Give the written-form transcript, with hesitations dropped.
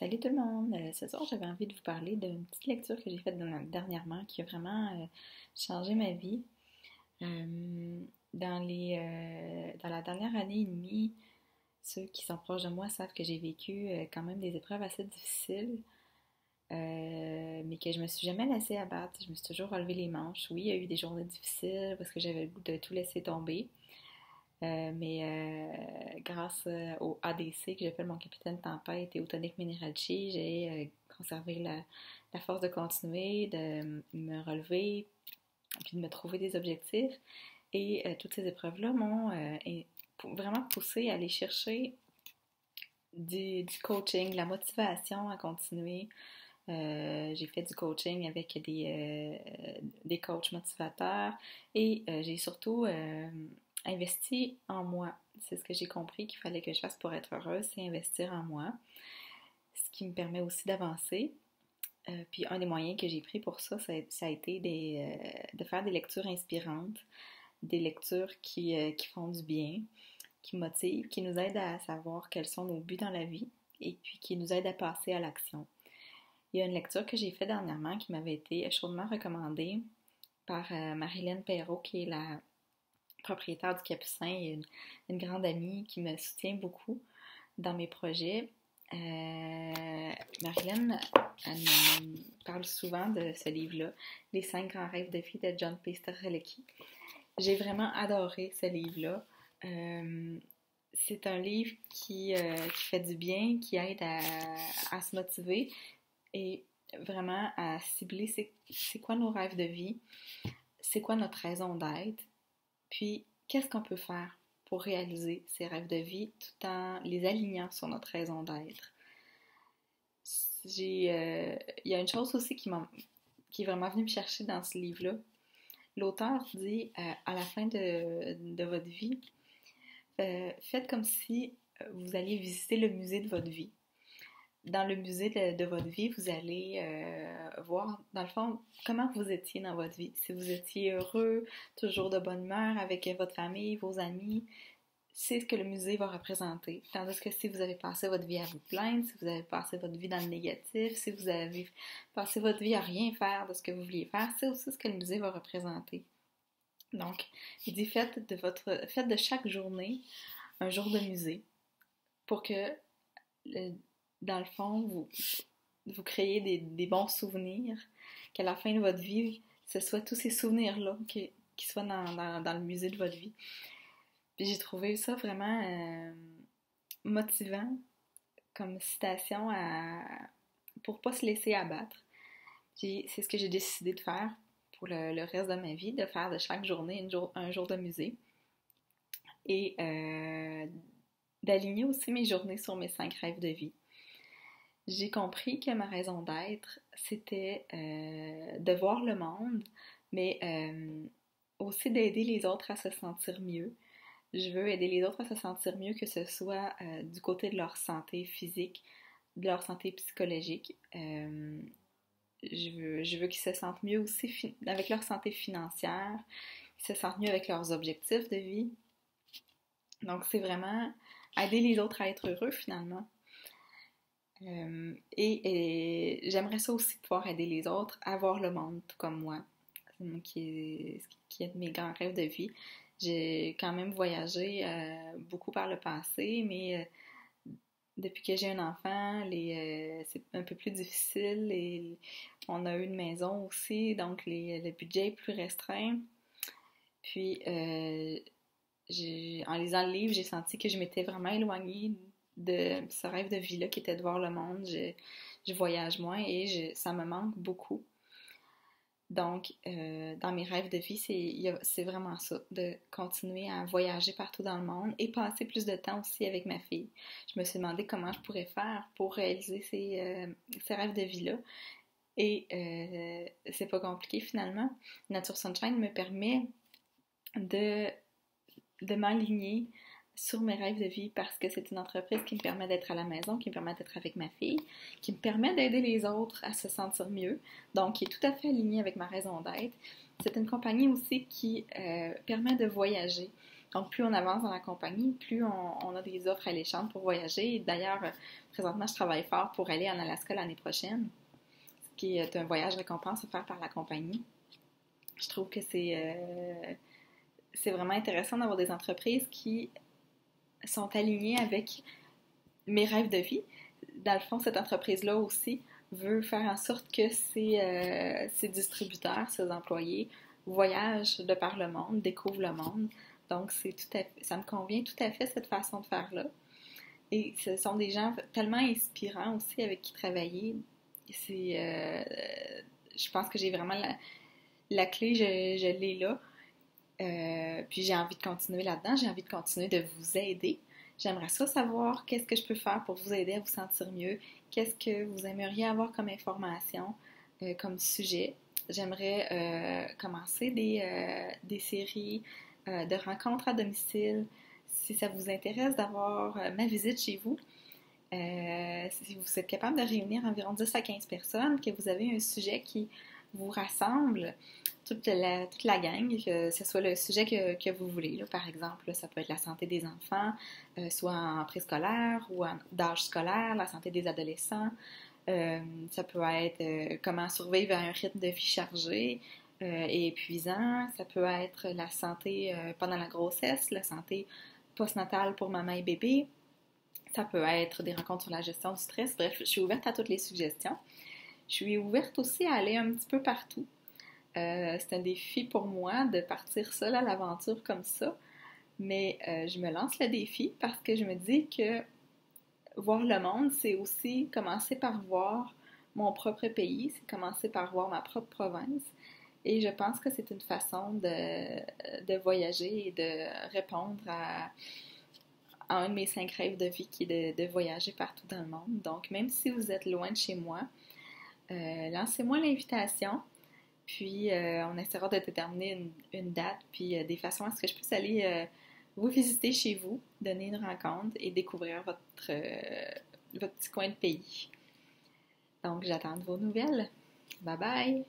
Salut tout le monde! Ce soir, j'avais envie de vous parler d'une petite lecture que j'ai faite dernièrement qui a vraiment changé ma vie. Dans la dernière année et demie, ceux qui sont proches de moi savent que j'ai vécu quand même des épreuves assez difficiles, mais que je me suis jamais laissée abattre. Je me suis toujours relevé les manches. Oui, il y a eu des journées difficiles parce que j'avais le goût de tout laisser tomber. Mais grâce au ADC que j'appelle mon capitaine tempête et au tonique Minerachi, j'ai conservé la force de continuer, de me relever, puis de me trouver des objectifs. Et toutes ces épreuves-là m'ont vraiment poussé à aller chercher du coaching, de la motivation à continuer. J'ai fait du coaching avec des coachs motivateurs et j'ai surtout investi en moi. C'est ce que j'ai compris qu'il fallait que je fasse pour être heureuse, c'est investir en moi, ce qui me permet aussi d'avancer. Puis un des moyens que j'ai pris pour ça, ça a été de faire des lectures inspirantes, des lectures qui font du bien, qui motivent, qui nous aident à savoir quels sont nos buts dans la vie et puis qui nous aident à passer à l'action. Il y a une lecture que j'ai faite dernièrement qui m'avait été chaudement recommandée par Marilyn Perrault, qui est la propriétaire du Capucin et une grande amie qui me soutient beaucoup dans mes projets. Marilyn, elle me parle souvent de ce livre-là, Les 5 grands rêves de vie de John P. Strzelecki. J'ai vraiment adoré ce livre-là. C'est un livre qui fait du bien, qui aide à se motiver et vraiment à cibler c'est quoi nos rêves de vie, c'est quoi notre raison d'être, puis qu'est-ce qu'on peut faire pour réaliser ces rêves de vie tout en les alignant sur notre raison d'être. Il y a une chose aussi qui est vraiment venue me chercher dans ce livre-là. L'auteur dit à la fin de votre vie, faites comme si vous alliez visiter le musée de votre vie. Dans le musée de votre vie, vous allez voir, dans le fond, comment vous étiez dans votre vie. Si vous étiez heureux, toujours de bonne humeur avec votre famille, vos amis, c'est ce que le musée va représenter. Tandis que si vous avez passé votre vie à vous plaindre, si vous avez passé votre vie dans le négatif, si vous avez passé votre vie à rien faire de ce que vous vouliez faire, c'est aussi ce que le musée va représenter. Donc, il dit faites de chaque journée un jour de musée pour que dans le fond, vous créez des bons souvenirs, qu'à la fin de votre vie, ce soit tous ces souvenirs-là qui soient dans le musée de votre vie. Puis j'ai trouvé ça vraiment motivant comme citation pour pas se laisser abattre. C'est ce que j'ai décidé de faire pour le reste de ma vie, de faire de chaque journée un jour de musée. Et d'aligner aussi mes journées sur mes 5 rêves de vie. J'ai compris que ma raison d'être, c'était de voir le monde, mais aussi d'aider les autres à se sentir mieux. Je veux aider les autres à se sentir mieux, que ce soit du côté de leur santé physique, de leur santé psychologique. Je veux qu'ils se sentent mieux aussi avec leur santé financière, qu'ils se sentent mieux avec leurs objectifs de vie. Donc c'est vraiment aider les autres à être heureux finalement. Et j'aimerais ça aussi pouvoir aider les autres à voir le monde tout comme moi, qui est de mes grands rêves de vie. J'ai quand même voyagé beaucoup par le passé, mais depuis que j'ai un enfant, c'est un peu plus difficile. Et on a eu une maison aussi, donc le budget est plus restreint. Puis, en lisant le livre, j'ai senti que je m'étais vraiment éloignée de ce rêve de vie-là qui était de voir le monde. Je voyage moins et ça me manque beaucoup. Donc, dans mes rêves de vie, c'est vraiment ça, de continuer à voyager partout dans le monde et passer plus de temps aussi avec ma fille. Je me suis demandé comment je pourrais faire pour réaliser ces rêves de vie-là. Et c'est pas compliqué finalement. Nature Sunshine me permet de m'aligner sur mes rêves de vie parce que c'est une entreprise qui me permet d'être à la maison, qui me permet d'être avec ma fille, qui me permet d'aider les autres à se sentir mieux, donc qui est tout à fait alignée avec ma raison d'être. C'est une compagnie aussi qui permet de voyager. Donc, plus on avance dans la compagnie, plus on a des offres alléchantes pour voyager. D'ailleurs, présentement, je travaille fort pour aller en Alaska l'année prochaine, ce qui est un voyage récompense offert par la compagnie. Je trouve que c'est vraiment intéressant d'avoir des entreprises qui sont alignées avec mes rêves de vie. Dans le fond, cette entreprise-là aussi veut faire en sorte que ses distributeurs, ses employés, voyagent de par le monde, découvrent le monde. Donc, ça me convient tout à fait cette façon de faire-là. Et ce sont des gens tellement inspirants aussi avec qui travailler. Je pense que j'ai vraiment la clé, je l'ai là. Puis j'ai envie de continuer là-dedans, j'ai envie de continuer de vous aider. J'aimerais ça savoir qu'est-ce que je peux faire pour vous aider à vous sentir mieux, qu'est-ce que vous aimeriez avoir comme information, comme sujet. J'aimerais commencer des séries de rencontres à domicile. Si ça vous intéresse d'avoir ma visite chez vous, si vous êtes capable de réunir environ 10 à 15 personnes, que vous avez un sujet qui vous rassemble, toute la gang, que ce soit le sujet que vous voulez. Là. Par exemple, là, ça peut être la santé des enfants, soit en préscolaire ou d'âge scolaire, la santé des adolescents. Ça peut être comment survivre à un rythme de vie chargé et épuisant. Ça peut être la santé pendant la grossesse, la santé postnatale pour maman et bébé. Ça peut être des rencontres sur la gestion du stress. Bref, je suis ouverte à toutes les suggestions. Je suis ouverte aussi à aller un petit peu partout. C'est un défi pour moi de partir seule à l'aventure comme ça, mais je me lance le défi parce que je me dis que voir le monde, c'est aussi commencer par voir mon propre pays, c'est commencer par voir ma propre province, et je pense que c'est une façon de voyager et de répondre à un de mes 5 rêves de vie qui est de voyager partout dans le monde. Donc, même si vous êtes loin de chez moi, lancez-moi l'invitation. Puis, on essaiera de déterminer une date, puis des façons à ce que je puisse aller vous visiter chez vous, donner une rencontre et découvrir votre petit coin de pays. Donc, j'attends de vos nouvelles. Bye bye!